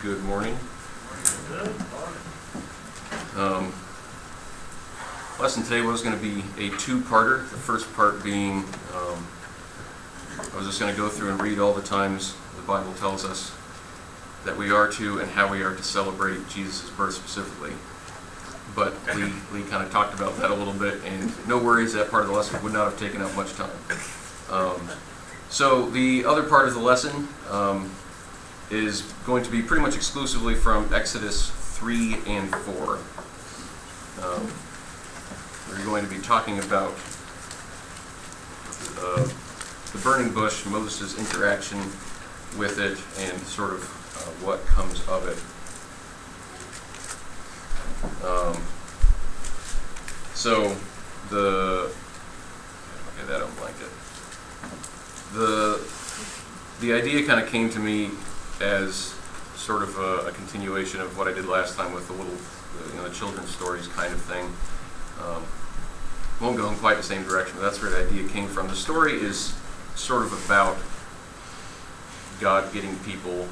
Good morning. Lesson today was going to be a two-parter. The first part being, I was just going to go through and read all the times the Bible tells us that we are to and how we are to celebrate Jesus' birth specifically. But Lee kind of talked about that a little bit, and no worries, that part of the lesson would not have taken up much time. So the other part of the lesson is going to be pretty much exclusively from Exodus 3 and 4. We're going to be talking about the burning bush, Moses' interaction with it, and sort of what comes of it. That on blanket. The idea kind of came to me as sort of a continuation of what I did last time with the children's stories kind of thing. Won't go in quite the same direction, but that's where the idea came from. The story is sort of about God getting people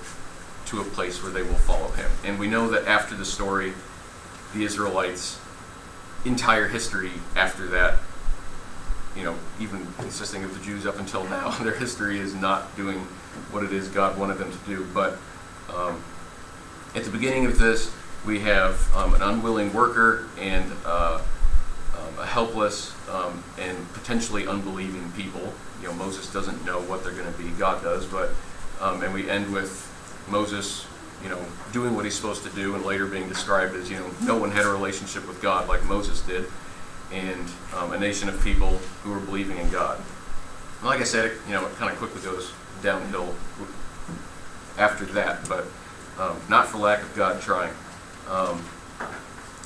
to a place where they will follow him. And we know that after the story, the Israelites' entire history after that, even consisting of the Jews up until now, their history is not doing what it is God wanted them to do. But at the beginning of this, we have an unwilling worker and a helpless and potentially unbelieving people. Moses doesn't know what they're going to be. God does, but and we end with Moses, doing what he's supposed to do, and later being described as, no one had a relationship with God like Moses did, and a nation of people who were believing in God. And like I said, it kind of quickly goes downhill after that, but not for lack of God trying.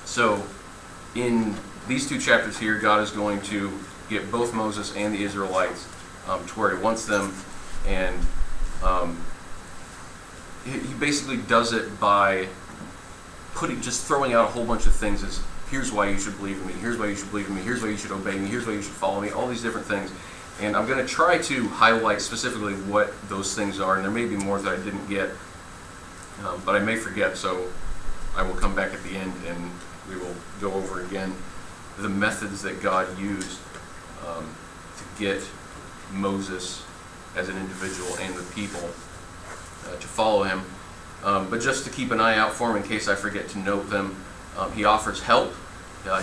So in these two chapters here, God is going to get both Moses and the Israelites to where he wants them, and he basically does it by just throwing out a whole bunch of things as, here's why you should believe in me, here's why you should believe in me, here's why you should obey me, here's why you should follow me, all these different things. And I'm going to try to highlight specifically what those things are, and there may be more that I didn't get, but I may forget, so I will come back at the end and we will go over again the methods that God used to get Moses as an individual and the people to follow him. But just to keep an eye out for him in case I forget to note them, he offers help.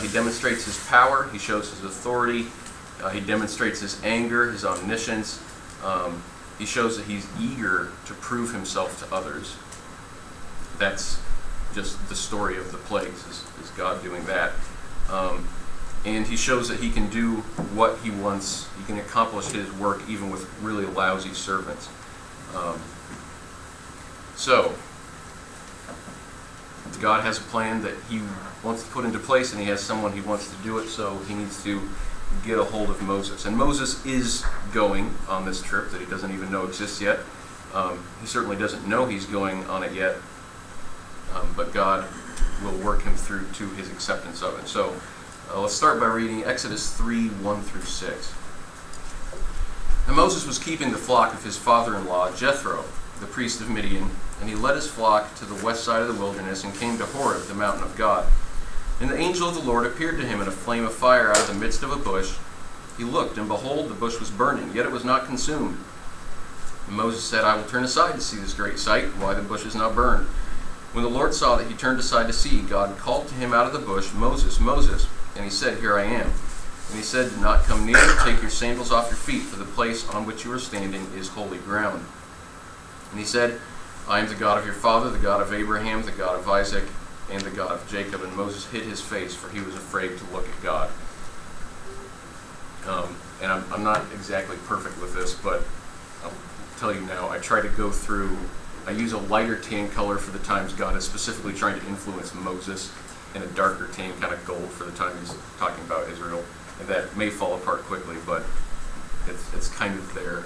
He demonstrates his power. He shows his authority. He demonstrates his anger, his omniscience. He shows that he's eager to prove himself to others. That's just the story of the plagues, is God doing that. And he shows that he can do what he wants. He can accomplish his work even with really lousy servants. So, God has a plan that he wants to put into place, and he has someone he wants to do it, so he needs to get a hold of Moses. And Moses is going on this trip that he doesn't even know exists yet. He certainly doesn't know he's going on it yet, but God will work him through to his acceptance of it. So let's start by reading Exodus 3, 1 through 6. And Moses was keeping the flock of his father-in-law, Jethro, the priest of Midian, and he led his flock to the west side of the wilderness and came to Horeb, the mountain of God. And the angel of the Lord appeared to him in a flame of fire out of the midst of a bush. He looked, and behold, the bush was burning, yet it was not consumed. And Moses said, I will turn aside to see this great sight, why the bush is not burned. When the Lord saw that he turned aside to see, God called to him out of the bush, Moses, Moses. And he said, Here I am. And he said, Do not come near, take your sandals off your feet, for the place on which you are standing is holy ground. And he said, I am the God of your father, the God of Abraham, the God of Isaac, and the God of Jacob. And Moses hid his face, for he was afraid to look at God. And I'm not exactly perfect with this, but I'll tell you now, I try to go through, I use a lighter tan color for the times God is specifically trying to influence Moses, and a darker tan kind of gold for the time he's talking about Israel. And that may fall apart quickly, but it's kind of there.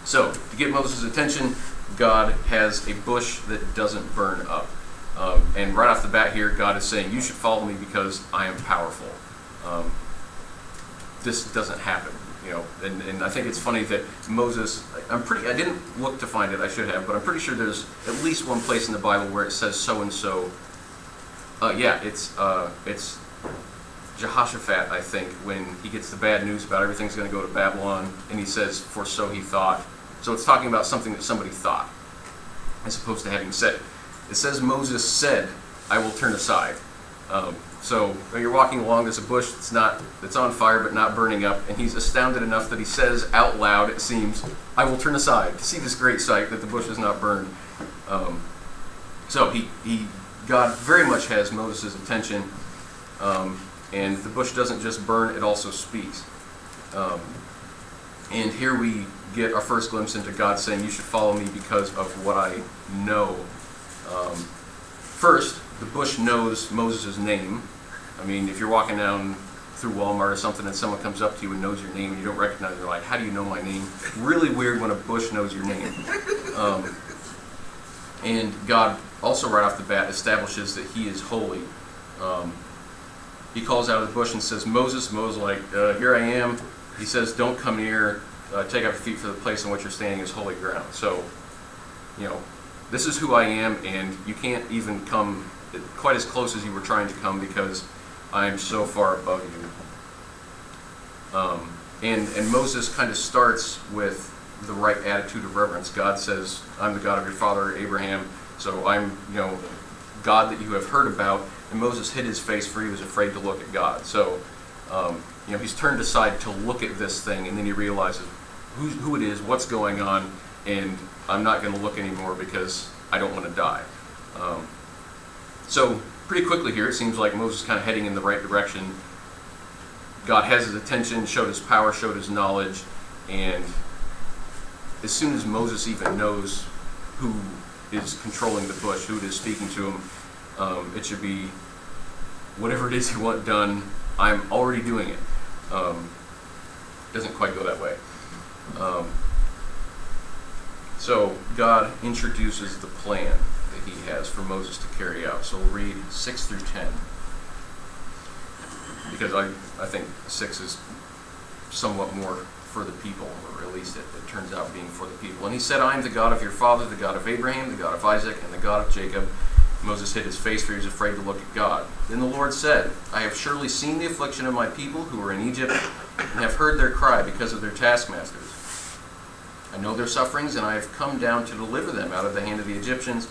So, to get Moses' attention, God has a bush that doesn't burn up. And right off the bat here, God is saying, you should follow me because I am powerful. This doesn't happen. And I think it's funny that Moses, I didn't look to find it, I should have, but I'm pretty sure there's at least one place in the Bible where it says so-and-so. It's Jehoshaphat, I think, when he gets the bad news about everything's going to go to Babylon, and he says, for so he thought. So it's talking about something that somebody thought, as opposed to having said. It says Moses said, I will turn aside. So when you're walking along, there's a bush that's on fire but not burning up, and he's astounded enough that he says out loud, it seems, I will turn aside to see this great sight that the bush is not burned. So God very much has Moses' attention, and the bush doesn't just burn, it also speaks. And here we get our first glimpse into God saying, you should follow me because of what I know. First, the bush knows Moses' name. I mean, if you're walking down through Walmart or something and someone comes up to you and knows your name and you don't recognize it, you're like, how do you know my name? Really weird when a bush knows your name. And God also right off the bat establishes that he is holy. He calls out of the bush and says, Moses. Moses like, here I am. He says, don't come near. Take off your feet, for the place on which you're standing is holy ground. So, this is who I am, and you can't even come quite as close as you were trying to come because I am so far above you. And Moses kind of starts with the right attitude of reverence. God says, I'm the God of your father Abraham, so I'm, God that you have heard about. And Moses hid his face for he was afraid to look at God. So, he's turned aside to look at this thing, and then he realizes who it is, what's going on, and I'm not going to look anymore because I don't want to die. So pretty quickly here, it seems like Moses is kind of heading in the right direction. God has his attention, showed his power, showed his knowledge, and as soon as Moses even knows who is controlling the bush, who it is speaking to him, it should be whatever it is you want done, I'm already doing it. Doesn't quite go that way. So God introduces the plan that he has for Moses to carry out. So we'll read 6 through 10. Because I think 6 is somewhat more for the people, or at least it turns out being for the people. And he said, I am the God of your father, the God of Abraham, the God of Isaac, and the God of Jacob. Moses hid his face for he was afraid to look at God. Then the Lord said, I have surely seen the affliction of my people who are in Egypt, and have heard their cry because of their taskmasters. I know their sufferings, and I have come down to deliver them out of the hand of the Egyptians,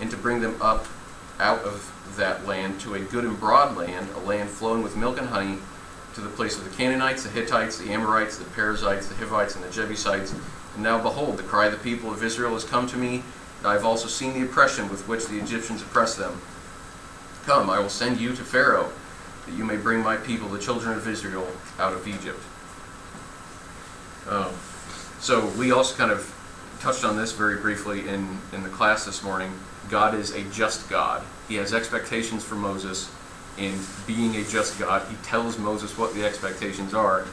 and to bring them up out of that land to a good and broad land, a land flowing with milk and honey, to the place of the Canaanites, the Hittites, the Amorites, the Perizzites, the Hivites, and the Jebusites. And now behold, the cry of the people of Israel has come to me, and I have also seen the oppression with which the Egyptians oppress them. Come, I will send you to Pharaoh, that you may bring my people, the children of Israel, out of Egypt. So we also kind of touched on this very briefly in the class this morning. God is a just God. He has expectations for Moses, and being a just God, he tells Moses what the expectations are.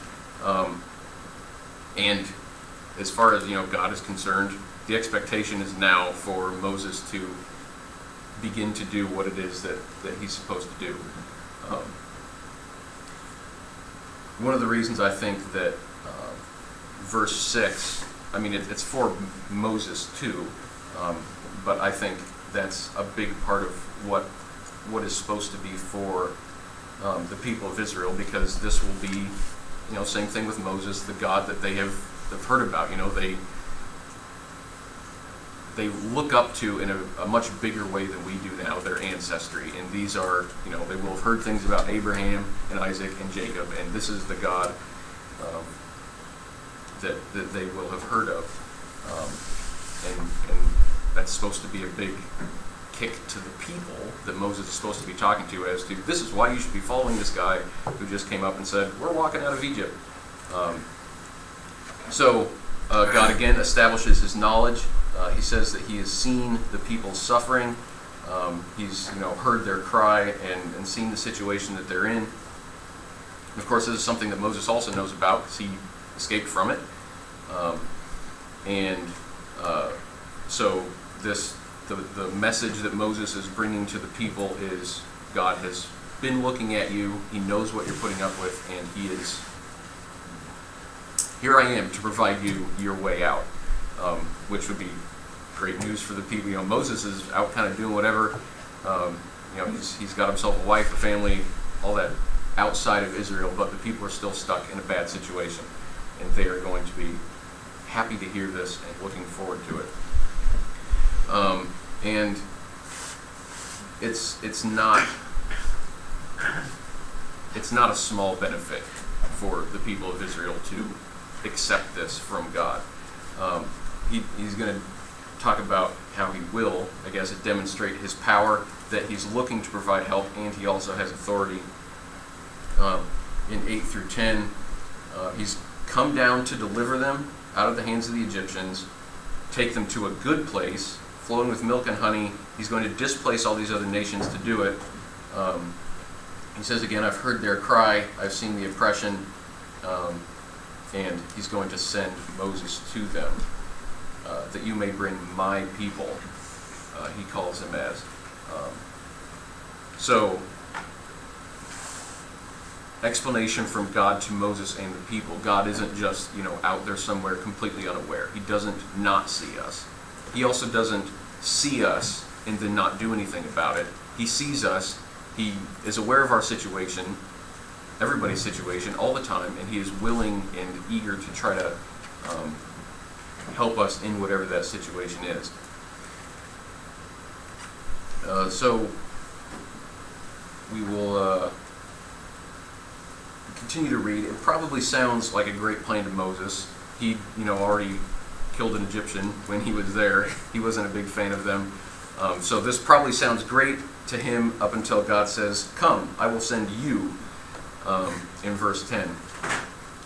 And as far as God is concerned, the expectation is now for Moses to begin to do what it is that he's supposed to do. One of the reasons I think that verse 6, it's for Moses too, but I think that's a big part of what is supposed to be for the people of Israel, because this will be, same thing with Moses, the God that they've heard about. They look up to in a much bigger way than we do now, their ancestry. And these are, they will have heard things about Abraham and Isaac and Jacob, and this is the God that they will have heard of. And that's supposed to be a big kick to the people that Moses is supposed to be talking to, as to, this is why you should be following this guy who just came up and said, we're walking out of Egypt. So God again establishes his knowledge. He says that he has seen the people suffering. He's heard their cry and seen the situation that they're in. And of course, this is something that Moses also knows about because he escaped from it. So the message that Moses is bringing to the people is, God has been looking at you. He knows what you're putting up with, and he is here I am to provide you your way out, which would be great news for the people. Moses is out kind of doing whatever. He's got himself a wife, a family, all that outside of Israel, but the people are still stuck in a bad situation, and they are going to be happy to hear this and looking forward to it. And it's not a small benefit for the people of Israel to accept this from God. He's going to talk about how he will, I guess, demonstrate his power, that he's looking to provide help, and he also has authority. In 8 through 10, he's come down to deliver them out of the hands of the Egyptians, take them to a good place, flowing with milk and honey. He's going to displace all these other nations to do it. He says again, I've heard their cry, I've seen the oppression, and he's going to send Moses to them, that you may bring my people, he calls them as. So, explanation from God to Moses and the people. God isn't just, out there somewhere completely unaware. He doesn't not see us. He also doesn't see us and then not do anything about it. He sees us. He is aware of our situation, everybody's situation, all the time, and he is willing and eager to try to help us in whatever that situation is. So we will continue to read. It probably sounds like a great plan to Moses. He, already killed an Egyptian when he was there. He wasn't a big fan of them. So this probably sounds great to him up until God says, come, I will send you, in verse 10.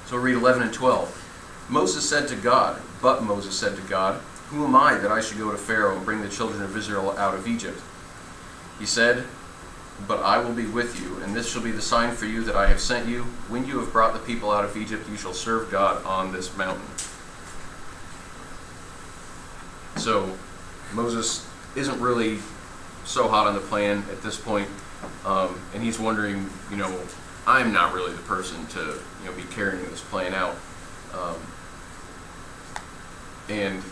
So read 11 and 12. Moses said to God, but Moses said to God, who am I that I should go to Pharaoh and bring the children of Israel out of Egypt? He said, but I will be with you, and this shall be the sign for you that I have sent you. When you have brought the people out of Egypt, you shall serve God on this mountain. So Moses isn't really so hot on the plan at this point, and he's wondering, I'm not really the person to, be carrying this plan out. And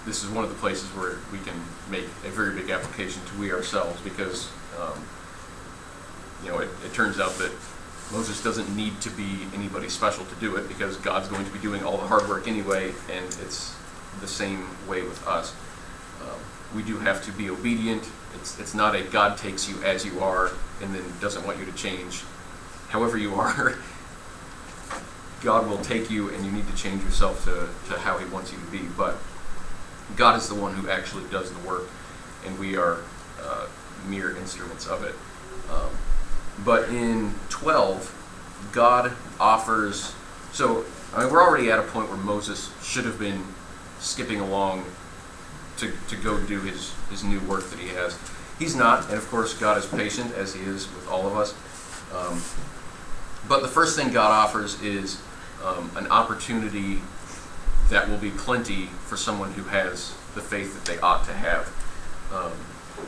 this is one of the places where we can make a very big application to we ourselves, because it turns out that Moses doesn't need to be anybody special to do it, because God's going to be doing all the hard work anyway, and it's the same way with us. We do have to be obedient. It's not a God takes you as you are and then doesn't want you to change. However you are, God will take you, and you need to change yourself to how he wants you to be. But God is the one who actually does the work, and we are mere instruments of it. But in 12, God offers... So, we're already at a point where Moses should have been skipping along to go do his new work that he has. He's not, and of course God is patient, as he is with all of us. But the first thing God offers is an opportunity that will be plenty for someone who has the faith that they ought to have.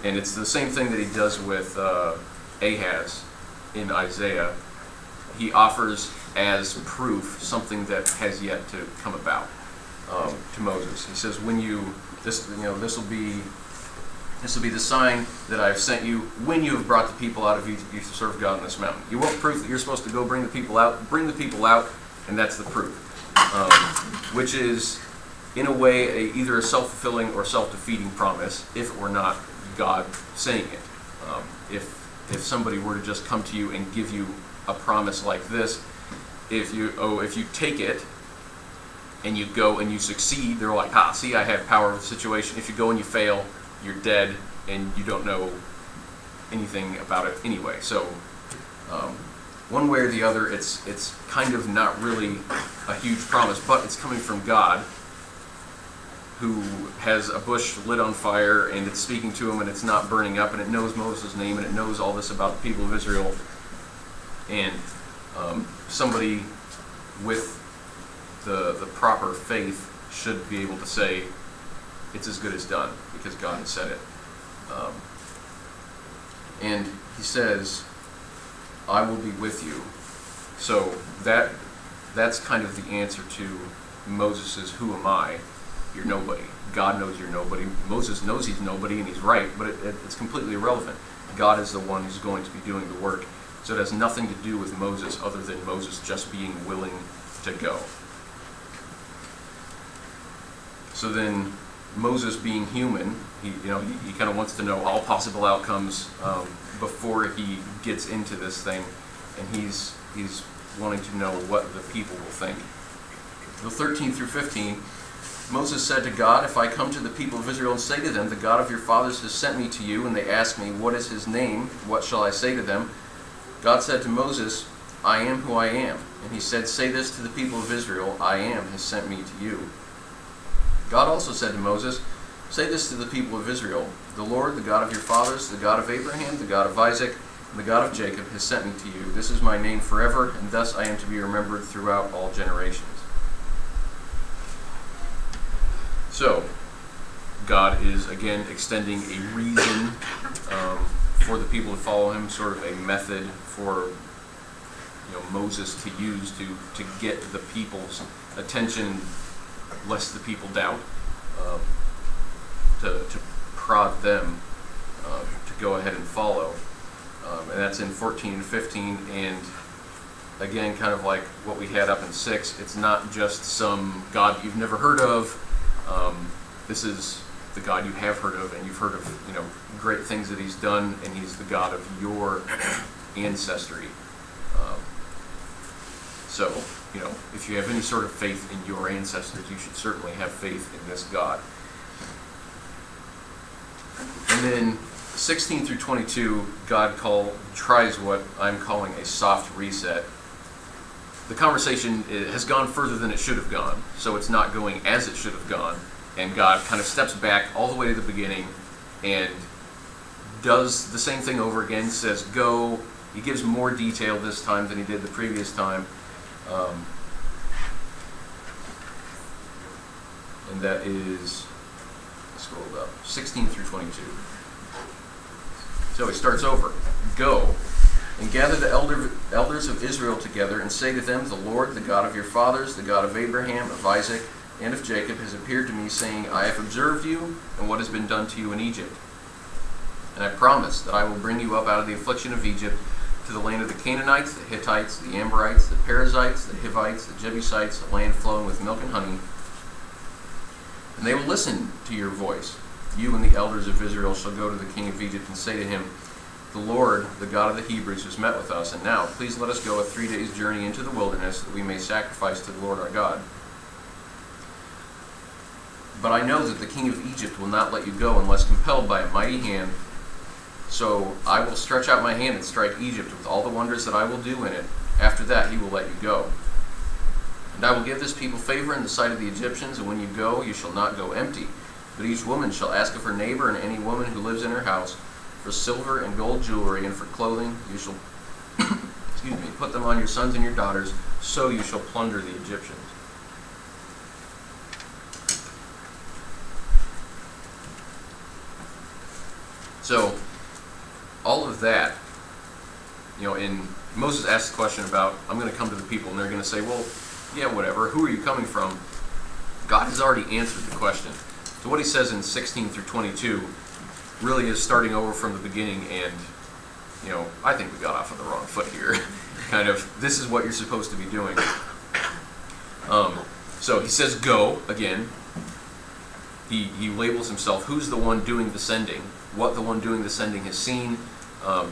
And it's the same thing that he does with Ahaz in Isaiah. He offers as proof something that has yet to come about to Moses. He says, this will be the sign that I have sent you. When you have brought the people out of Egypt, you shall serve God on this mountain. You want proof that you're supposed to go bring the people out? Bring the people out, and that's the proof. Which is, in a way, either a self-fulfilling or self-defeating promise, if it were not God saying it. If somebody were to just come to you and give you a promise like this, if you take it and you go and you succeed, they're like, see, I have power over the situation. If you go and you fail, you're dead, and you don't know anything about it anyway. So one way or the other, it's kind of not really a huge promise, but it's coming from God, who has a bush lit on fire, and it's speaking to him, and it's not burning up, and it knows Moses' name, and it knows all this about the people of Israel. And somebody with the proper faith should be able to say, it's as good as done, because God has said it. And he says, I will be with you. So that that's kind of the answer to Moses' "Who am I?" You're nobody. God knows you're nobody. Moses knows he's nobody, and he's right, but it's completely irrelevant. God is the one who's going to be doing the work. So it has nothing to do with Moses other than Moses just being willing to go. So then Moses, being human, he kind of wants to know all possible outcomes before he gets into this thing, and he's wanting to know what the people will think. So 13 through 15, Moses said to God, "If I come to the people of Israel and say to them, the God of your fathers has sent me to you, and they ask me, what is his name? What shall I say to them?" God said to Moses, "I am who I am." And he said, "Say this to the people of Israel, I am has sent me to you." God also said to Moses, "Say this to the people of Israel, the Lord, the God of your fathers, the God of Abraham, the God of Isaac, and the God of Jacob has sent me to you. This is my name forever, and thus I am to be remembered throughout all generations." So, God is again extending a reason for the people to follow him, sort of a method for Moses to use to get the people's attention, lest the people doubt, to prod them to go ahead and follow. And that's in 14 and 15, and again, kind of like what we had up in 6, it's not just some God you've never heard of. This is the God you have heard of, and you've heard of great things that he's done, and he's the God of your ancestry. So, if you have any sort of faith in your ancestors, you should certainly have faith in this God. And then 16 through 22, God tries what I'm calling a soft reset. The conversation has gone further than it should have gone, so it's not going as it should have gone. And God kind of steps back all the way to the beginning and does the same thing over again, says go. He gives more detail this time than he did the previous time. And that is, scroll up, 16 through 22. So he starts over. "Go and gather the elders of Israel together and say to them, the Lord, the God of your fathers, the God of Abraham, of Isaac, and of Jacob has appeared to me, saying, I have observed you and what has been done to you in Egypt. And I promise that I will bring you up out of the affliction of Egypt to the land of the Canaanites, the Hittites, the Amorites, the Perizzites, the Hivites, the Jebusites, a land flowing with milk and honey. And they will listen to your voice. You and the elders of Israel shall go to the king of Egypt and say to him, the Lord, the God of the Hebrews, has met with us, and now please let us go a 3 days' journey into the wilderness, that we may sacrifice to the Lord our God. But I know that the king of Egypt will not let you go unless compelled by a mighty hand. So I will stretch out my hand and strike Egypt with all the wonders that I will do in it. After that he will let you go. And I will give this people favor in the sight of the Egyptians, and when you go, you shall not go empty. But each woman shall ask of her neighbor and any woman who lives in her house for silver and gold jewelry, and for clothing you shall put them on your sons and your daughters, so you shall plunder the Egyptians. So, all of that, and Moses asked the question about, I'm going to come to the people, and they're going to say, well, yeah, whatever, who are you coming from? God has already answered the question. So what he says in 16 through 22 really is starting over from the beginning, and, I think we got off on the wrong foot here. Kind of, this is what you're supposed to be doing. So he says go, again. He labels himself, who's the one doing the sending, what the one doing the sending has seen.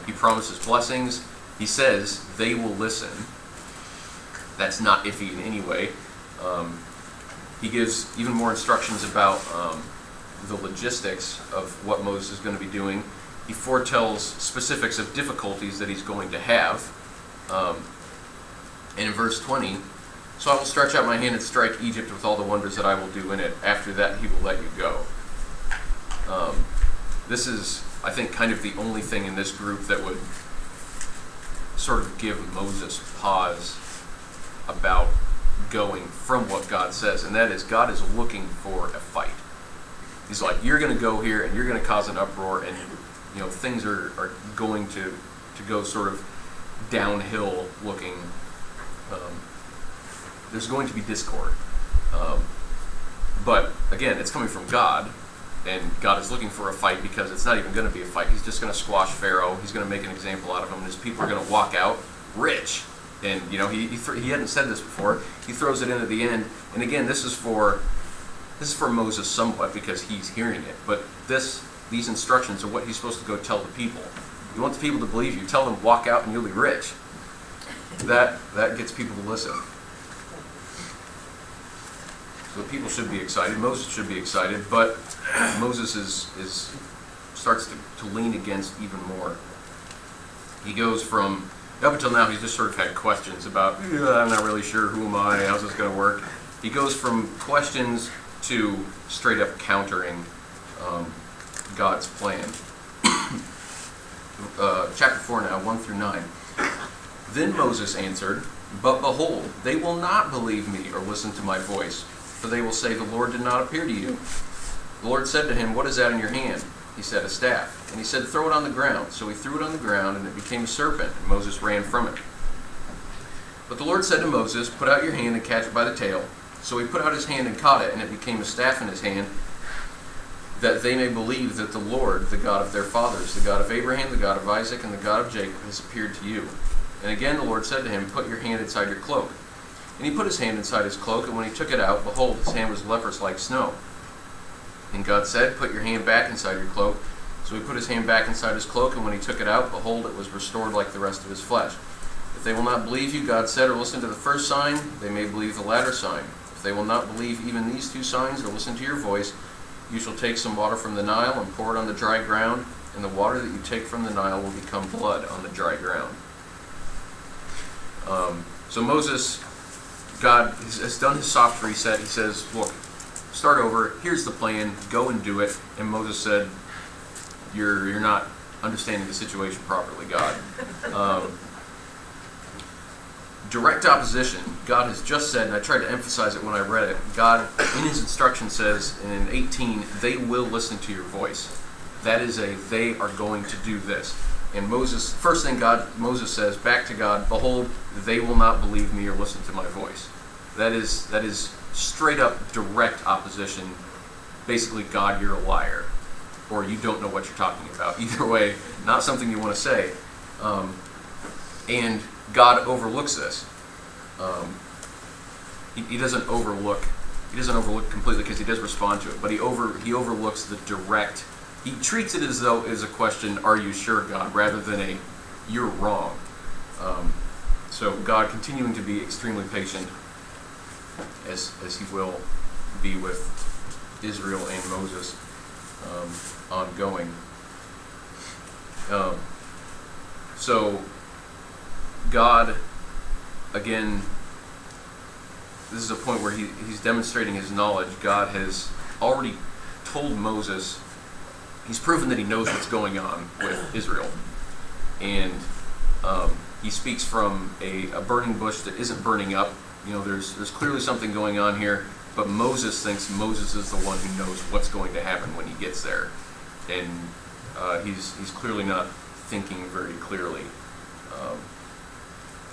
He promises blessings. He says they will listen. That's not iffy in any way. He gives even more instructions about the logistics of what Moses is going to be doing. He foretells specifics of difficulties that he's going to have. And in verse 20, so I will stretch out my hand and strike Egypt with all the wonders that I will do in it. After that he will let you go. This is, I think, kind of the only thing in this group that would sort of give Moses pause about going from what God says, and that is God is looking for a fight. He's like, you're going to go here and you're going to cause an uproar, and things are going to go sort of downhill looking there's going to be discord. But again, it's coming from God, and God is looking for a fight because it's not even going to be a fight. He's just going to squash Pharaoh. He's going to make an example out of him, and his people are going to walk out rich. And he hadn't said this before. He throws it in at the end. And again, this is for Moses somewhat because he's hearing it. But these instructions are what he's supposed to go tell the people. You want the people to believe you. Tell them, walk out and you'll be rich. That gets people to listen. So people should be excited. Moses should be excited, but Moses starts to lean against even more. He goes from, up until now, he's just sort of had questions about, I'm not really sure, who am I, how's this going to work? He goes from questions to straight up countering God's plan. Chapter 4 now, 1 through 9. Then Moses answered, "But behold, they will not believe me or listen to my voice, for they will say, 'The Lord did not appear to you.' The Lord said to him, 'What is that in your hand?' He said, 'A staff.' And he said, 'Throw it on the ground.' So he threw it on the ground, and it became a serpent, and Moses ran from it. But the Lord said to Moses, 'Put out your hand and catch it by the tail.' So he put out his hand and caught it, and it became a staff in his hand, that they may believe that the Lord, the God of their fathers, the God of Abraham, the God of Isaac, and the God of Jacob, has appeared to you. And again the Lord said to him, 'Put your hand inside your cloak.' And he put his hand inside his cloak, and when he took it out, behold, his hand was leprous like snow. And God said, 'Put your hand back inside your cloak.' So he put his hand back inside his cloak, and when he took it out, behold, it was restored like the rest of his flesh. If they will not believe you, God said, or listen to the first sign, they may believe the latter sign. If they will not believe even these two signs, or listen to your voice, you shall take some water from the Nile and pour it on the dry ground, and the water that you take from the Nile will become blood on the dry ground." So Moses, God has done his soft reset. He says, "Look, start over. Here's the plan. Go and do it." And Moses said, "You're not understanding the situation properly, God." Direct opposition. God has just said, and I tried to emphasize it when I read it, God in his instruction says in 18, "They will listen to your voice." That is they are going to do this. And Moses, first thing Moses says back to God, "Behold, they will not believe me or listen to my voice." That is straight up direct opposition. Basically, God, you're a liar, or you don't know what you're talking about. Either way, not something you want to say. And God overlooks this. He doesn't overlook completely because he does respond to it, but he overlooks the direct. He treats it as though it is a question, "Are you sure, God?" rather than a "You're wrong." So God continuing to be extremely patient as he will be with Israel and Moses ongoing. So God, again, this is a point where he's demonstrating his knowledge. God has already told Moses, he's proven that he knows what's going on with Israel. And he speaks from a burning bush that isn't burning up. There's clearly something going on here, but Moses thinks Moses is the one who knows what's going to happen when he gets there. And he's clearly not thinking very clearly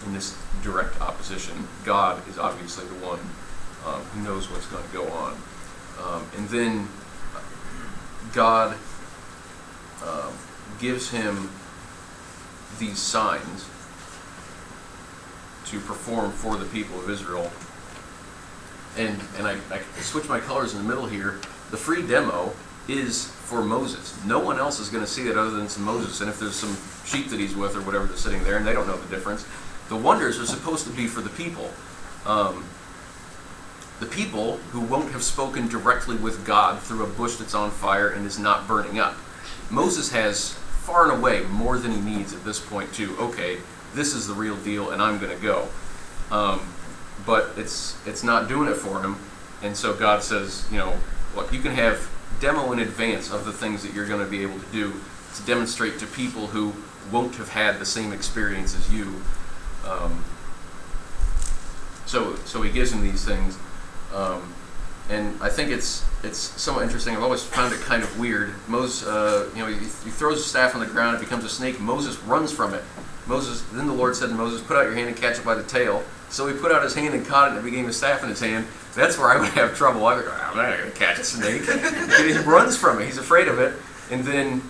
in this direct opposition. God is obviously the one who knows what's going to go on. And then God gives him these signs to perform for the people of Israel. And I switch my colors in the middle here. The free demo is for Moses. No one else is going to see it other than Moses. And if there's some sheep that he's with or whatever that's sitting there and they don't know the difference, the wonders are supposed to be for the people. The people who won't have spoken directly with God through a bush that's on fire and is not burning up. Moses has far and away more than he needs at this point to, okay, this is the real deal and I'm going to go. But it's not doing it for him. And so God says, look, you can have demo in advance of the things that you're going to be able to do to demonstrate to people who won't have had the same experience as you. So he gives him these things. And I think it's somewhat interesting. I've always found it kind of weird. Moses, he throws a staff on the ground, it becomes a snake. Moses runs from it. Then the Lord said to Moses, "Put out your hand and catch it by the tail." So he put out his hand and caught it, and it became a staff in his hand. That's where I would have trouble. I would go, I'm not going to catch a snake. He runs from it. He's afraid of it. And then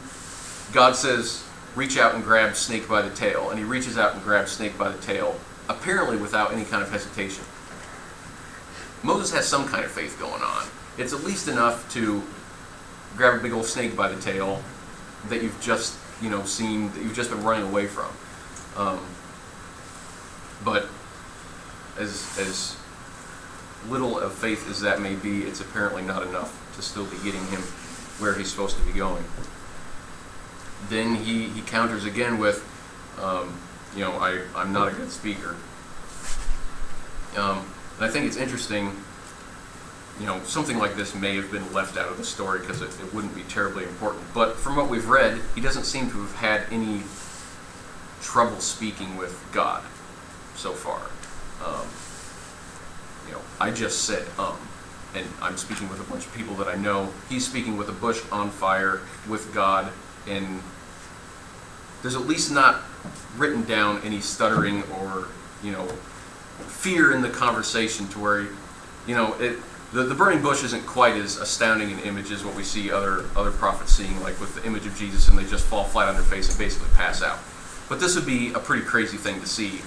God says, reach out and grab snake by the tail. And he reaches out and grabs snake by the tail, apparently without any kind of hesitation. Moses has some kind of faith going on. It's at least enough to grab a big old snake by the tail that you've just, seen, that you've just been running away from. But as little of faith as that may be, it's apparently not enough to still be getting him where he's supposed to be going. Then he counters again with, I'm not a good speaker. And I think it's interesting, something like this may have been left out of the story because it wouldn't be terribly important. But from what we've read, he doesn't seem to have had any trouble speaking with God so far. I just said, and I'm speaking with a bunch of people that I know. He's speaking with a bush on fire with God, and there's at least not written down any stuttering or, fear in the conversation to where, the burning bush isn't quite as astounding an image as what we see other prophets seeing, like with the image of Jesus, and they just fall flat on their face and basically pass out. But this would be a pretty crazy thing to see,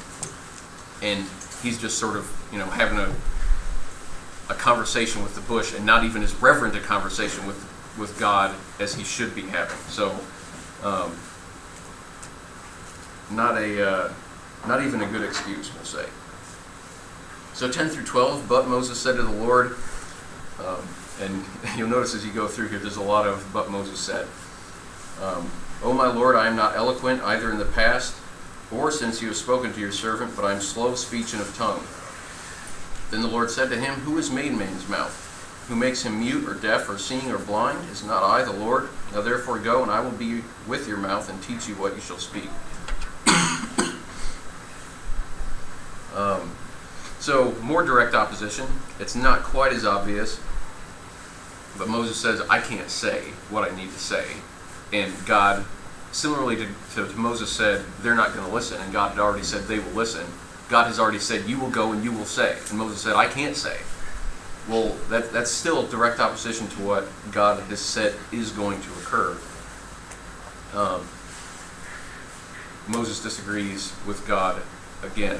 and he's just sort of, having a conversation with the bush, and not even as reverent a conversation with God as he should be having. So, not even a good excuse, we'll say. So 10 through 12, but Moses said to the Lord, and you'll notice as you go through here, there's a lot of but Moses said. O my Lord, I am not eloquent either in the past or since you have spoken to your servant, but I am slow of speech and of tongue. Then the Lord said to him, Who has made man's mouth? Who makes him mute or deaf or seeing or blind? Is not I the Lord? Now therefore go, and I will be with your mouth and teach you what you shall speak. So more direct opposition. It's not quite as obvious, but Moses says, I can't say what I need to say. And God, similarly to Moses, said, they're not going to listen, and God had already said they will listen. God has already said, you will go and you will say. And Moses said, I can't say. Well, that's still direct opposition to what God has said is going to occur. Moses disagrees with God again.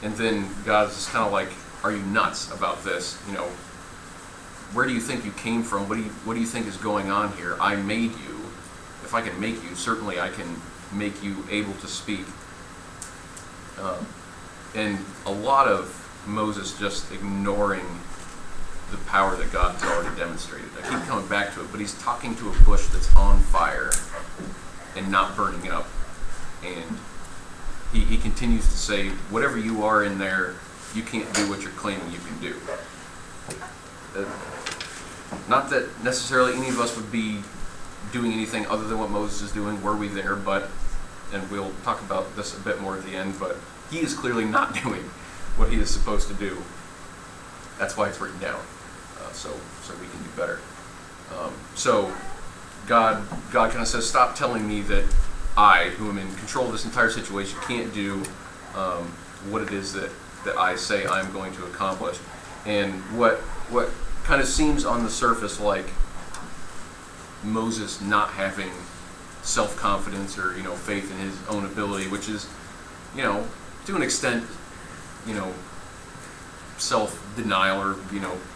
And then God is kind of like, are you nuts about this? Where do you think you came from? What do you think is going on here? I made you. If I can make you, certainly I can make you able to speak. And a lot of Moses just ignoring the power that God has already demonstrated. I keep coming back to it, but he's talking to a bush that's on fire and not burning up. And he continues to say, whatever you are in there, you can't do what you're claiming you can do. Not that necessarily any of us would be doing anything other than what Moses is doing, were we there, but, and we'll talk about this a bit more at the end, but he is clearly not doing what he is supposed to do. That's why it's written down, so we can do better. So God kind of says, stop telling me that I, who am in control of this entire situation, can't do what it is that I say I'm going to accomplish. And what kind of seems on the surface like Moses not having self-confidence or faith in his own ability, which is to an extent self-denial or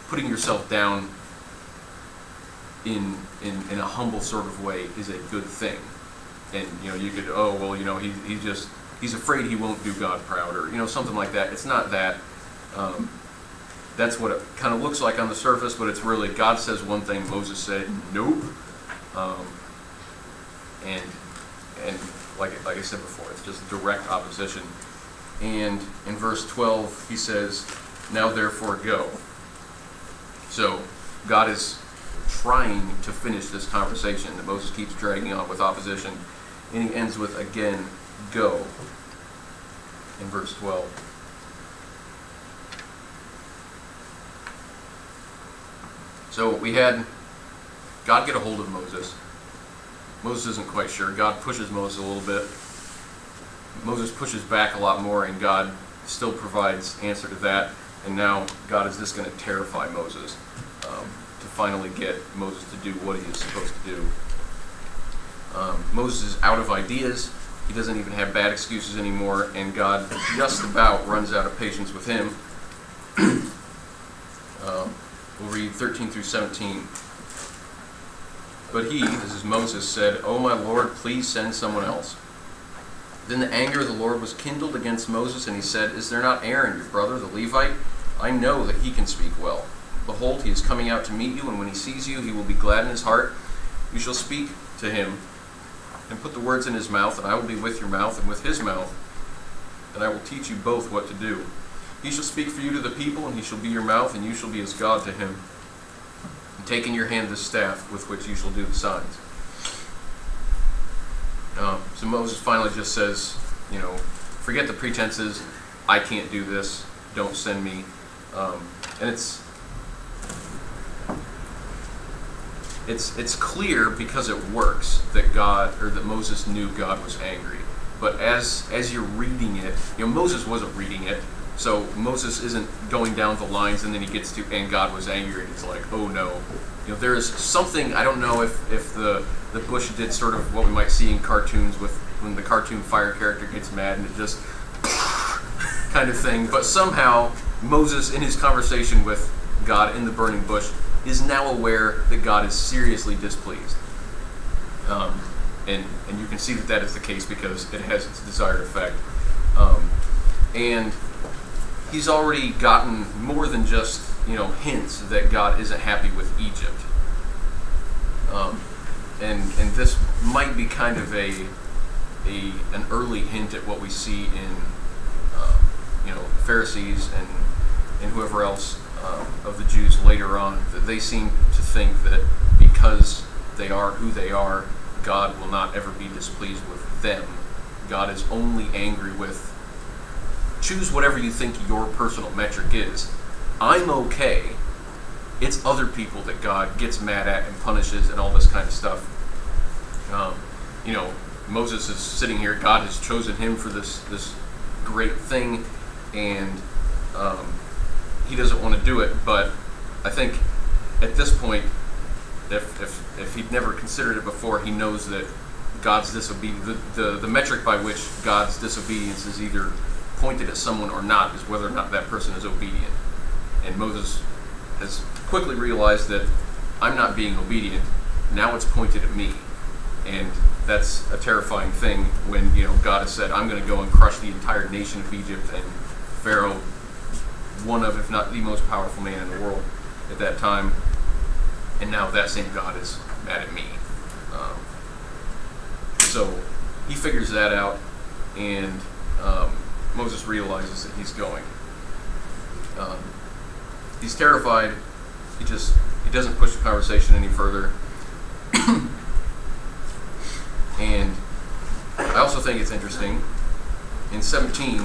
putting yourself down in a humble sort of way is a good thing. And you could he's afraid he won't do God proud, or something like that. It's not that. That's what it kind of looks like on the surface, but it's really God says one thing, Moses said nope. And like I said before, it's just direct opposition. And in verse 12 he says, now therefore go. So God is trying to finish this conversation that Moses keeps dragging on with opposition, and he ends with, again, go, in verse 12. So we had God get a hold of Moses. Moses isn't quite sure. God pushes Moses a little bit. Moses pushes back a lot more, and God still provides answer to that. And now God is just going to terrify Moses to finally get Moses to do what he is supposed to do. Moses is out of ideas. He doesn't even have bad excuses anymore, and God just about runs out of patience with him. We'll read 13 through 17. But he, this is Moses, said, "O my Lord, please send someone else." Then the anger of the Lord was kindled against Moses, and he said, "Is there not Aaron, your brother, the Levite? I know that he can speak well. Behold, he is coming out to meet you, and when he sees you, he will be glad in his heart. You shall speak to him, and put the words in his mouth, and I will be with your mouth and with his mouth, and I will teach you both what to do. He shall speak for you to the people, and he shall be your mouth, and you shall be as God to him. And take in your hand this staff with which you shall do the signs." So Moses finally just says, forget the pretenses. I can't do this. Don't send me. And it's clear because it works that Moses knew God was angry. But as you're reading it, Moses wasn't reading it, so Moses isn't going down the lines and then he gets to "and God was angry" and he's like, oh no. There is something, I don't know if the bush did sort of what we might see in cartoons with when the cartoon fire character gets mad and it just kind of thing, but somehow Moses, in his conversation with God in the burning bush, is now aware that God is seriously displeased. And you can see that is the case because it has its desired effect. And he's already gotten more than just hints that God isn't happy with Egypt. And this might be kind of an early hint at what we see in Pharisees and whoever else of the Jews later on, that they seem to think that because they are who they are, God will not ever be displeased with them. God is only angry with, choose whatever you think your personal metric is. I'm okay. It's other people that God gets mad at and punishes and all this kind of stuff. Moses is sitting here. God has chosen him for this great thing, and he doesn't want to do it. But I think at this point, if he'd never considered it before, he knows that God's disobedience, the metric by which God's disobedience is either pointed at someone or not, is whether or not that person is obedient. And Moses has quickly realized that I'm not being obedient. Now it's pointed at me. And that's a terrifying thing when, God has said, I'm going to go and crush the entire nation of Egypt, and Pharaoh, one of, if not the most powerful man in the world at that time, and now that same God is mad at me. So he figures that out, and Moses realizes that he's going. He's terrified. He doesn't push the conversation any further. And I also think it's interesting, in 17,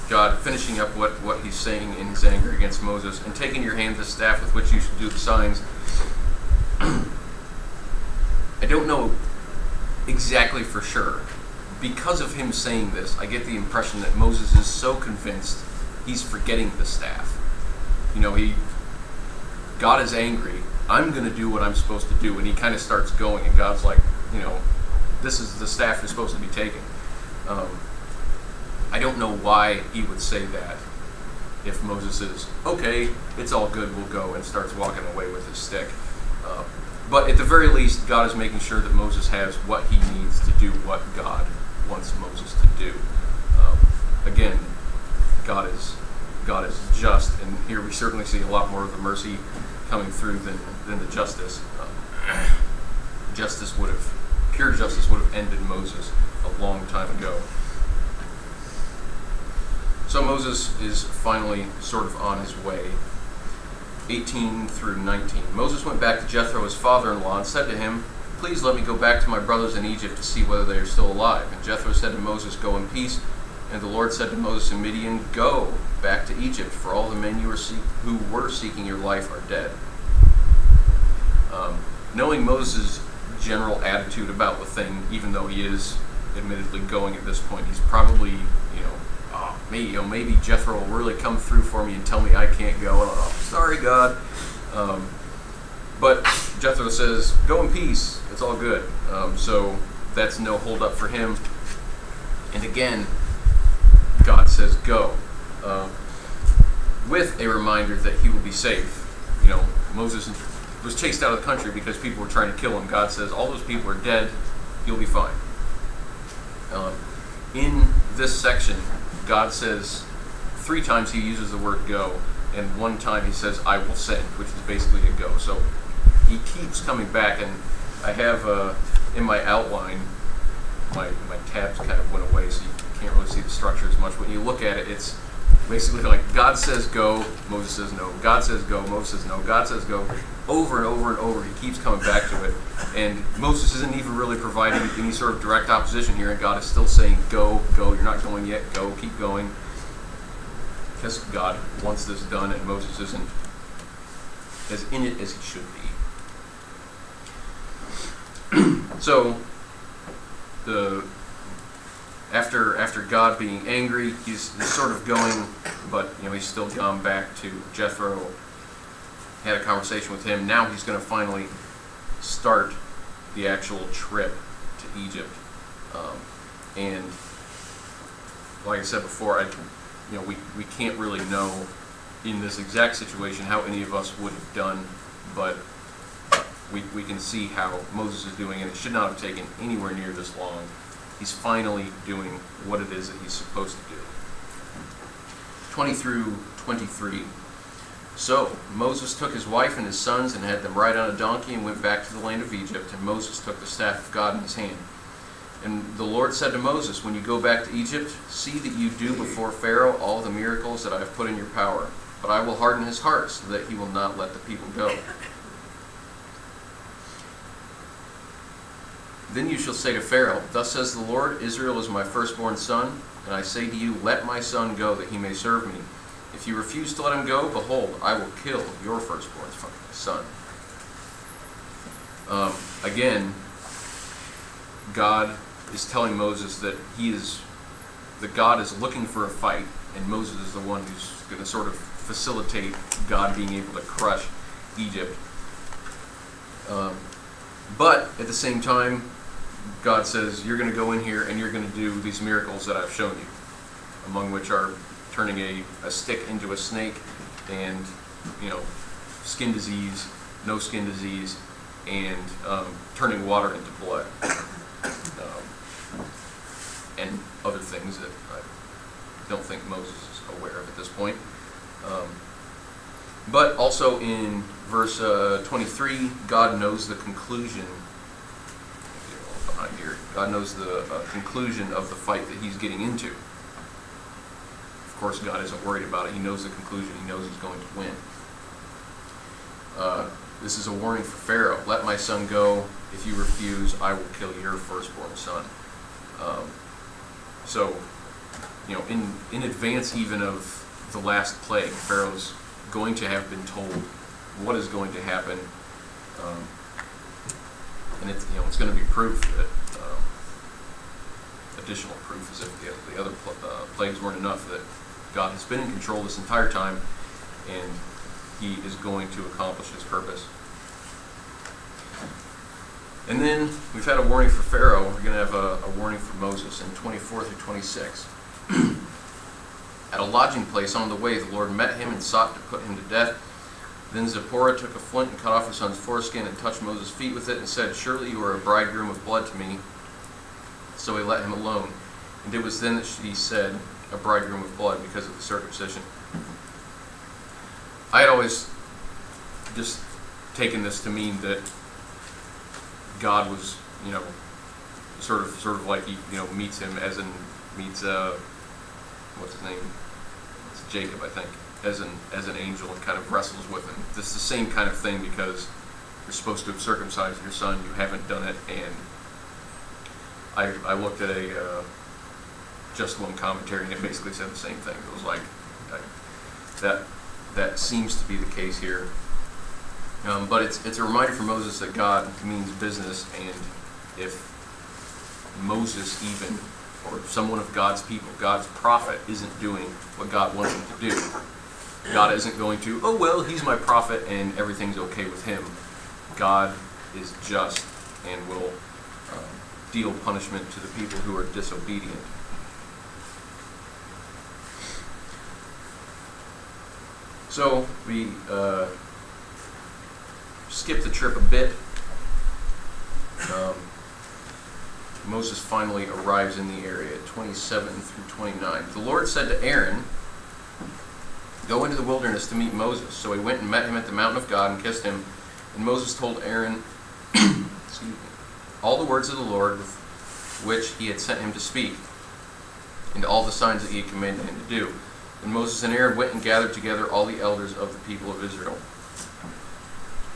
God finishing up what he's saying in his anger against Moses, and taking your hand the staff with which you should do the signs. I don't know exactly for sure. Because of him saying this, I get the impression that Moses is so convinced he's forgetting the staff. God is angry. I'm going to do what I'm supposed to do. And he kind of starts going, and God's like, this is the staff you're supposed to be taking. I don't know why he would say that if Moses is, okay, it's all good, we'll go, and starts walking away with his stick. But at the very least, God is making sure that Moses has what he needs to do what God wants Moses to do. Again, God is just, and here we certainly see a lot more of the mercy coming through than the justice. Pure justice would have ended Moses a long time ago. So Moses is finally sort of on his way. 18 through 19. Moses went back to Jethro, his father-in-law, and said to him, "Please let me go back to my brothers in Egypt to see whether they are still alive." And Jethro said to Moses, "Go in peace." And the Lord said to Moses in Midian, "Go back to Egypt, for all the men who were seeking your life are dead." Knowing Moses' general attitude about the thing, even though he is admittedly going at this point. He's probably, maybe Jethro will really come through for me and tell me I can't go. Oh, sorry, God. But Jethro says, go in peace. It's all good. So that's no hold up for him. And again, God says, go. With a reminder that he will be safe. Moses was chased out of the country because people were trying to kill him. God says, all those people are dead. You'll be fine. In this section, God says 3 times he uses the word go, and 1 time he says, I will send, which is basically a go. So he keeps coming back, and I have in my outline, my tabs kind of went away, so you can't really see the structure as much. When you look at it, it's basically like God says go, Moses says no. God says go, Moses says no. God says go, over and over and over. He keeps coming back to it. And Moses isn't even really providing any sort of direct opposition here, and God is still saying go, go. You're not going yet. Go, keep going. Because God wants this done, and Moses isn't as in it as he should be. So, after God being angry, he's sort of going, but he's still gone back to Jethro, had a conversation with him. Now he's going to finally start the actual trip to Egypt. And like I said before, we can't really know in this exact situation how any of us would have done, but we can see how Moses is doing, and it should not have taken anywhere near this long. He's finally doing what it is that he's supposed to do. 20 through 23. So Moses took his wife and his sons and had them ride on a donkey and went back to the land of Egypt, and Moses took the staff of God in his hand. And the Lord said to Moses, when you go back to Egypt, see that you do before Pharaoh all the miracles that I have put in your power. But I will harden his heart so that he will not let the people go. Then you shall say to Pharaoh, thus says the Lord, Israel is my firstborn son, and I say to you, let my son go, that he may serve me. If you refuse to let him go, behold, I will kill your firstborn son. Again, God is telling Moses that God is looking for a fight, and Moses is the one who's going to sort of facilitate God being able to crush Egypt. But at the same time, God says, you're going to go in here and you're going to do these miracles that I've shown you, among which are turning a stick into a snake, and skin disease, no skin disease, and turning water into blood, and other things that I don't think Moses is aware of at this point. But also in verse 23, God knows the conclusion. Behind here, God knows the conclusion of the fight that he's getting into. Of course, God isn't worried about it. He knows the conclusion. He knows he's going to win. This is a warning for Pharaoh. Let my son go. If you refuse, I will kill your firstborn son. So, in advance even of the last plague, Pharaoh's going to have been told what is going to happen, and it's going to be proof that additional proof, as if the other plagues weren't enough, that God has been in control this entire time, and he is going to accomplish his purpose. And then we've had a warning for Pharaoh. We're going to have a warning for Moses in 24 through 26. At a lodging place on the way, the Lord met him and sought to put him to death. Then Zipporah took a flint and cut off her son's foreskin and touched Moses' feet with it and said, surely you are a bridegroom of blood to me. So he let him alone. And it was then that she said, a bridegroom of blood, because of the circumcision. I had always just taken this to mean that God was, sort of like he, meets him as in meets what's his name? It's Jacob, I think, as an angel, and kind of wrestles with him. This is the same kind of thing, because you're supposed to have circumcised your son, you haven't done it, and I looked at a Just One commentary, and it basically said the same thing. It was like that seems to be the case here. But it's a reminder for Moses that God means business, and if Moses even, or someone of God's people, God's prophet, isn't doing what God wants him to do. God isn't going to, oh well, he's my prophet and everything's okay with him. God is just and will deal punishment to the people who are disobedient. So we skip the trip a bit. Moses finally arrives in the area, 27 through 29. The Lord said to Aaron, "Go into the wilderness to meet Moses." So he went and met him at the mountain of God and kissed him. And Moses told Aaron all the words of the Lord with which he had sent him to speak, and all the signs that he had commanded him to do. And Moses and Aaron went and gathered together all the elders of the people of Israel.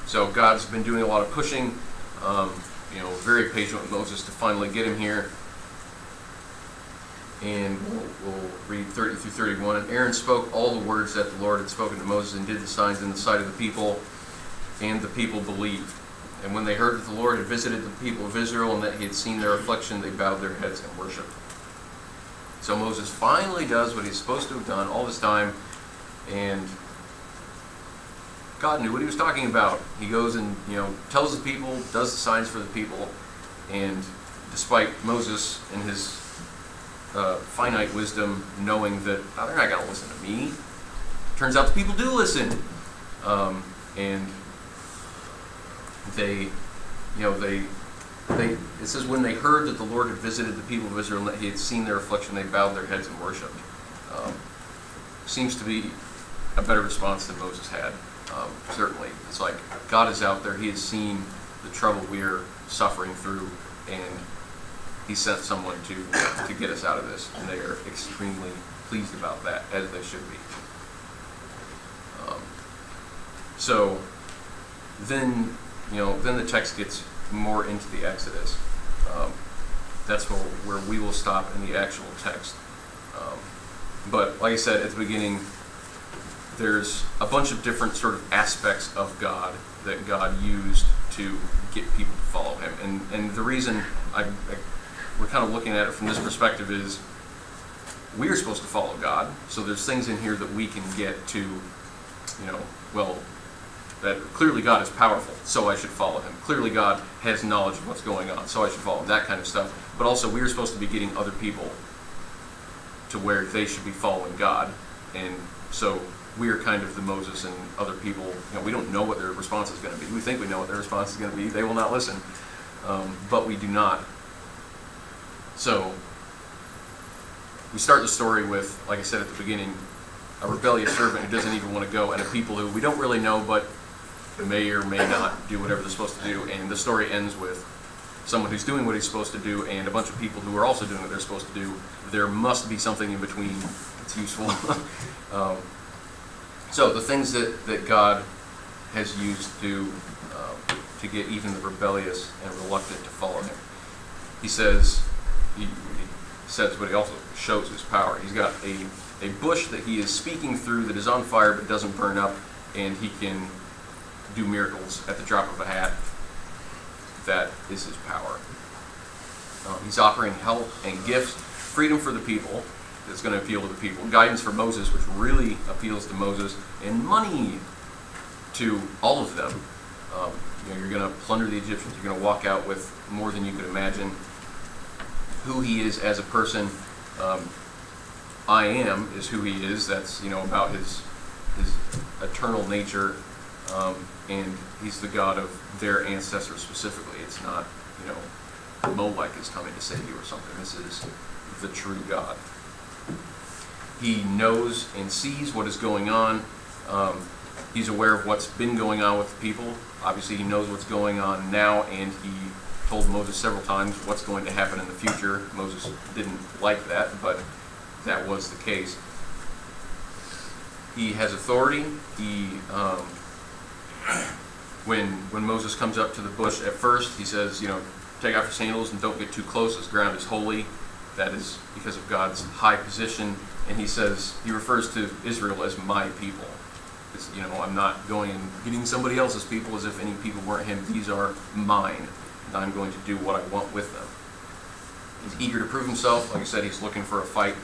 So God's been doing a lot of pushing, very patient with Moses to finally get him here. And we'll read 30 through 31. And Aaron spoke all the words that the Lord had spoken to Moses and did the signs in the sight of the people, and the people believed. And when they heard that the Lord had visited the people of Israel and that he had seen their affliction, they bowed their heads and worshipped. So Moses finally does what he's supposed to have done all this time, and God knew what he was talking about. He goes and tells the people, does the signs for the people, and despite Moses and his finite wisdom knowing that they're not going to listen to me, turns out the people do listen, and they it says when they heard that the Lord had visited the people of Israel and that he had seen their affliction, they bowed their heads and worshipped. Seems to be a better response than Moses had. Certainly, it's like God is out there. He has seen the trouble we are suffering through, and he sent someone to get us out of this, and they are extremely pleased about that, as they should be. So then the text gets more into the Exodus. That's where we will stop in the actual text. But like I said at the beginning, there's a bunch of different sort of aspects of God that God used to get people to follow him. And the reason we're kind of looking at it from this perspective is we are supposed to follow God. So there's things in here that we can get to, that clearly God is powerful, so I should follow him. Clearly God has knowledge of what's going on, so I should follow him. That kind of stuff. But also we are supposed to be getting other people to where they should be following God. And so we are kind of the Moses and other people. We don't know what their response is going to be. We think we know what their response is going to be. They will not listen. But we do not. So we start the story with, like I said at the beginning, a rebellious servant who doesn't even want to go, and a people who we don't really know but may or may not do whatever they're supposed to do. And the story ends with someone who's doing what he's supposed to do and a bunch of people who are also doing what they're supposed to do. There must be something in between that's useful. So the things that God has used to get even the rebellious and reluctant to follow him. He says, but he also shows his power. He's got a bush that he is speaking through that is on fire but doesn't burn up, and he can do miracles at the drop of a hat. That is his power. He's offering help and gifts, freedom for the people, that's going to appeal to the people, guidance for Moses, which really appeals to Moses, and money to all of them. You're going to plunder the Egyptians. You're going to walk out with more than you could imagine. Who he is as a person, I am is who he is. That's about his eternal nature, and he's the God of their ancestors specifically. It's not Molech is coming to save you or something. This is the true God. He knows and sees what is going on. He's aware of what's been going on with the people. Obviously, he knows what's going on now, and he told Moses several times what's going to happen in the future. Moses didn't like that, but that was the case. He has authority. He, when Moses comes up to the bush at first, he says, take off your sandals and don't get too close. This ground is holy. That is because of God's high position. And he refers to Israel as my people. It's, I'm not going and getting somebody else's people as if any people weren't him. These are mine, and I'm going to do what I want with them. He's eager to prove himself. Like I said, he's looking for a fight.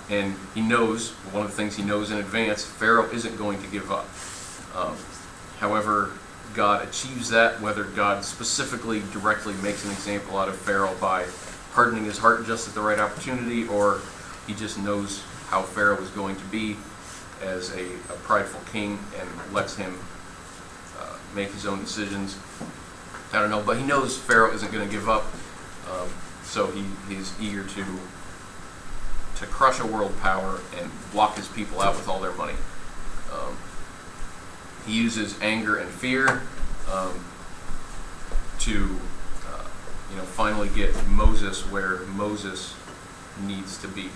And he knows, one of the things he knows in advance, Pharaoh isn't going to give up. However, God achieves that, whether God specifically directly makes an example out of Pharaoh by hardening his heart just at the right opportunity, or he just knows how Pharaoh is going to be as a prideful king and lets him make his own decisions. I don't know, but he knows Pharaoh isn't going to give up, so he's eager to crush a world power and block his people out with all their money. He uses anger and fear to finally get Moses where Moses needs to be.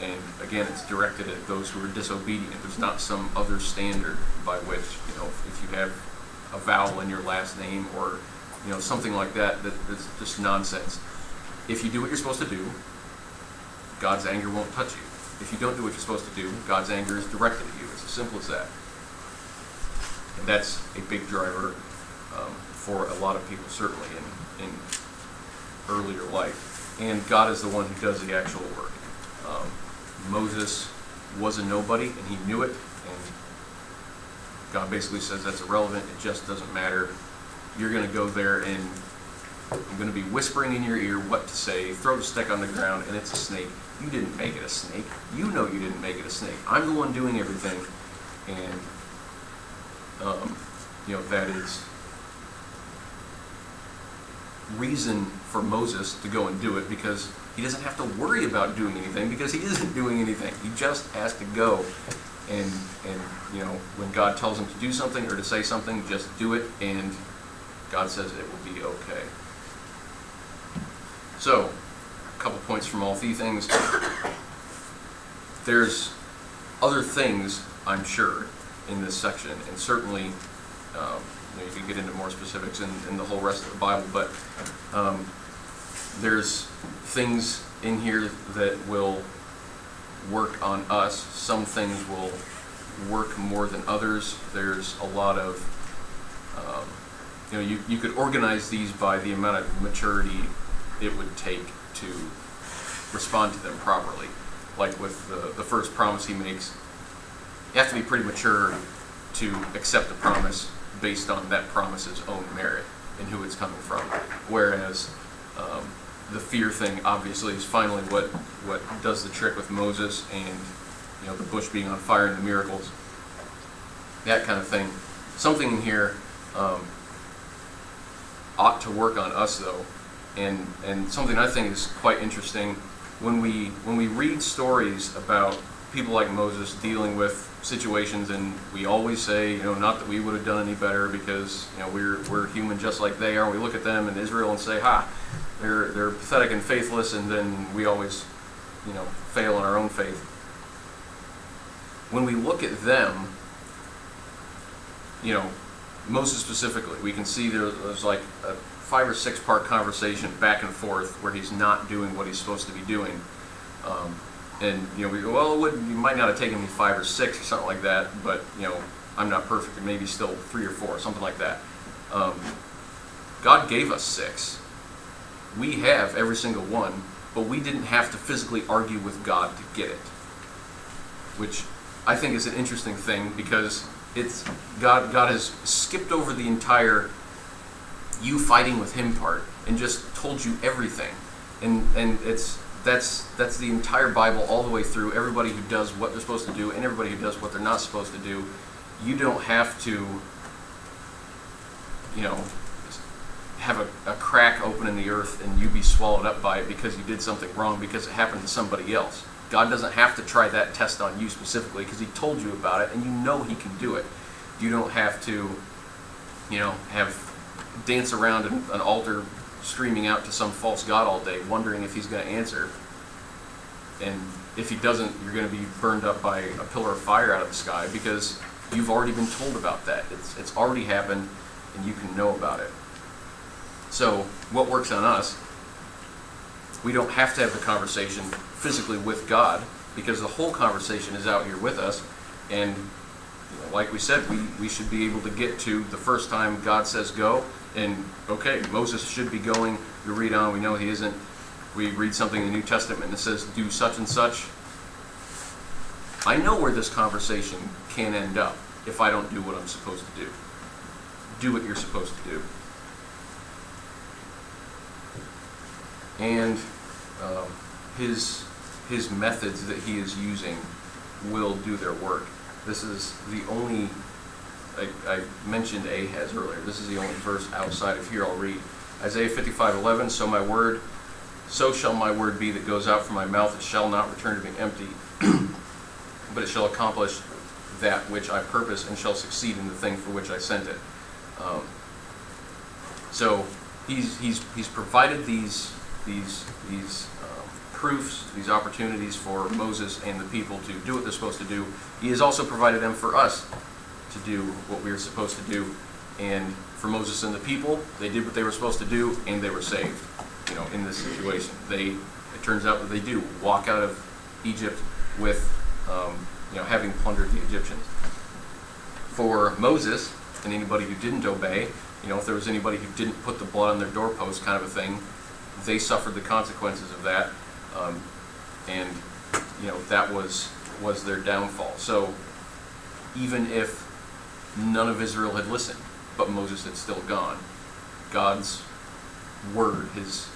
And again, it's directed at those who are disobedient. There's not some other standard by which, if you have a vowel in your last name or, something like that, that's just nonsense. If you do what you're supposed to do, God's anger won't touch you. If you don't do what you're supposed to do, God's anger is directed at you. It's as simple as that. And that's a big driver for a lot of people, certainly in earlier life. And God is the one who does the actual work. Moses was a nobody, and he knew it, and God basically says that's irrelevant. It just doesn't matter. You're going to go there, and I'm going to be whispering in your ear what to say. Throw the stick on the ground, and it's a snake. You didn't make it a snake. You know you didn't make it a snake. I'm the one doing everything, and that is reason for Moses to go and do it, because he doesn't have to worry about doing anything, because he isn't doing anything. He just has to go, and when God tells him to do something or to say something, just do it, and God says it will be okay. So, a couple points from all three things. There's other things, I'm sure, in this section, and certainly you can get into more specifics in the whole rest of the Bible, but there's things in here that will work on us. Some things will work more than others. There's a lot of, you could organize these by the amount of maturity it would take to respond to them properly. Like with the first promise he makes, you have to be pretty mature to accept the promise based on that promise's own merit and who it's coming from. Whereas the fear thing obviously is finally what does the trick with Moses, and the bush being on fire and the miracles, that kind of thing. Something in here ought to work on us though, and something I think is quite interesting when we read stories about people like Moses dealing with situations, and we always say, not that we would have done any better because we're human just like they are. We look at them in Israel and say, they're pathetic and faithless, and then we always fail in our own faith. When we look at them, Moses specifically, we can see there's like a 5 or 6 part conversation back and forth where he's not doing what he's supposed to be doing. And we go, well, you might not have taken me 5 or 6 or something like that, but I'm not perfect, and maybe still 3 or 4, something like that. God gave us 6. We have every single one, but we didn't have to physically argue with God to get it, which I think is an interesting thing, because it's God has skipped over the entire you fighting with him part and just told you everything, and that's the entire Bible all the way through. Everybody who does what they're supposed to do and everybody who does what they're not supposed to do, you don't have to have a crack open in the earth and you be swallowed up by it because you did something wrong because it happened to somebody else. God doesn't have to try that test on you specifically because he told you about it and he can do it. You don't have to dance around an altar screaming out to some false god all day wondering if he's going to answer, and if he doesn't, you're going to be burned up by a pillar of fire out of the sky because you've already been told about that. It's already happened and you can know about it. So what works on us, we don't have to have the conversation physically with God because the whole conversation is out here with us, and like we said, we should be able to get to the first time God says go, And okay, Moses should be going. We read on, we know he isn't. We read something in the New Testament and it says, do such and such. I know where this conversation can end up if I don't do what I'm supposed to do. Do what you're supposed to do. And his methods that he is using will do their work. This is the only, I mentioned Ahaz earlier, this is the only verse outside of here I'll read. Isaiah 55:11, so shall my word be that goes out from my mouth, it shall not return to me empty, but it shall accomplish that which I purpose and shall succeed in the thing for which I sent it. So he's provided these proofs, these opportunities for Moses and the people to do what they're supposed to do. He has also provided them for us to do what we are supposed to do. And for Moses and the people, they did what they were supposed to do, and they were saved. In this situation, it turns out that they do walk out of Egypt with, having plundered the Egyptians. For Moses and anybody who didn't obey, if there was anybody who didn't put the blood on their doorpost, kind of a thing, they suffered the consequences of that, and that was their downfall. So even if none of Israel had listened, but Moses had still gone, God's word, his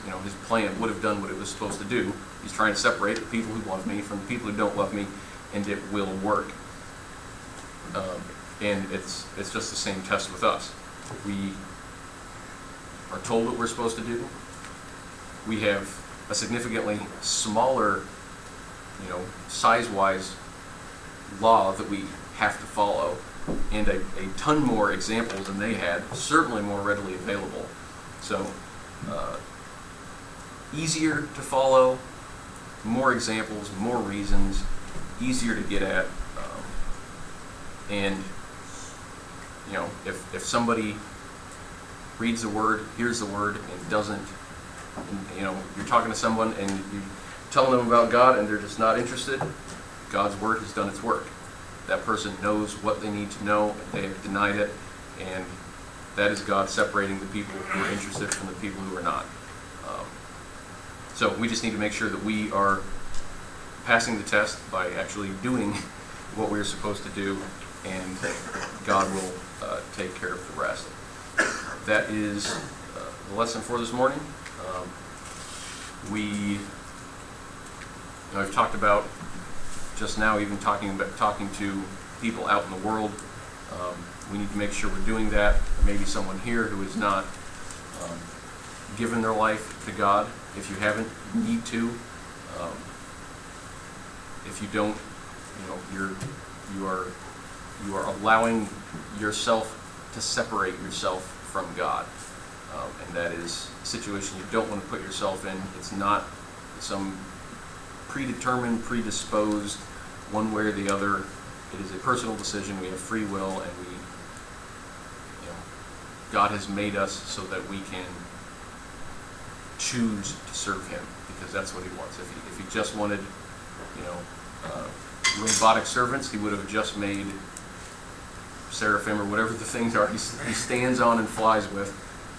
plan would have done what it was supposed to do. He's trying to separate the people who love me from the people who don't love me, and it will work. And it's just the same test with us. We are told what we're supposed to do. We have a significantly smaller, size-wise law that we have to follow, and a ton more examples than they had, certainly more readily available. So easier to follow, more examples, more reasons, easier to get at, and if somebody reads the word, hears the word, and doesn't, you're talking to someone and you're telling them about God and they're just not interested, God's word has done its work. That person knows what they need to know, they have denied it, and that is God separating the people who are interested from the people who are not. So we just need to make sure that we are passing the test by actually doing what we're supposed to do, and God will take care of the rest. That is the lesson for this morning. I've talked about just now, even talking to people out in the world. We need to make sure we're doing that. There may be someone here who is not given their life to God. If you haven't, you need to. If you don't, you are allowing yourself to separate yourself from God, and that is a situation you don't want to put yourself in. It's not some predetermined, predisposed, one way or the other. It is a personal decision. We have free will, and God has made us so that we can choose to serve Him, because that's what He wants. If He just wanted, robotic servants, He would have just made seraphim or whatever the things are He stands on and flies with,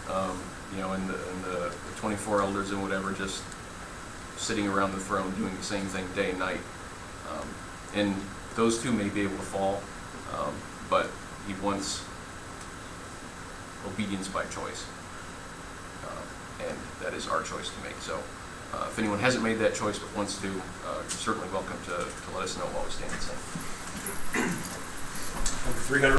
and the 24 elders and whatever, just sitting around the throne doing the same thing day and night. And those two may be able to fall, but He wants obedience by choice, and that is our choice to make. So if anyone hasn't made that choice but wants to, you're certainly welcome to let us know while we stand and sing. 300.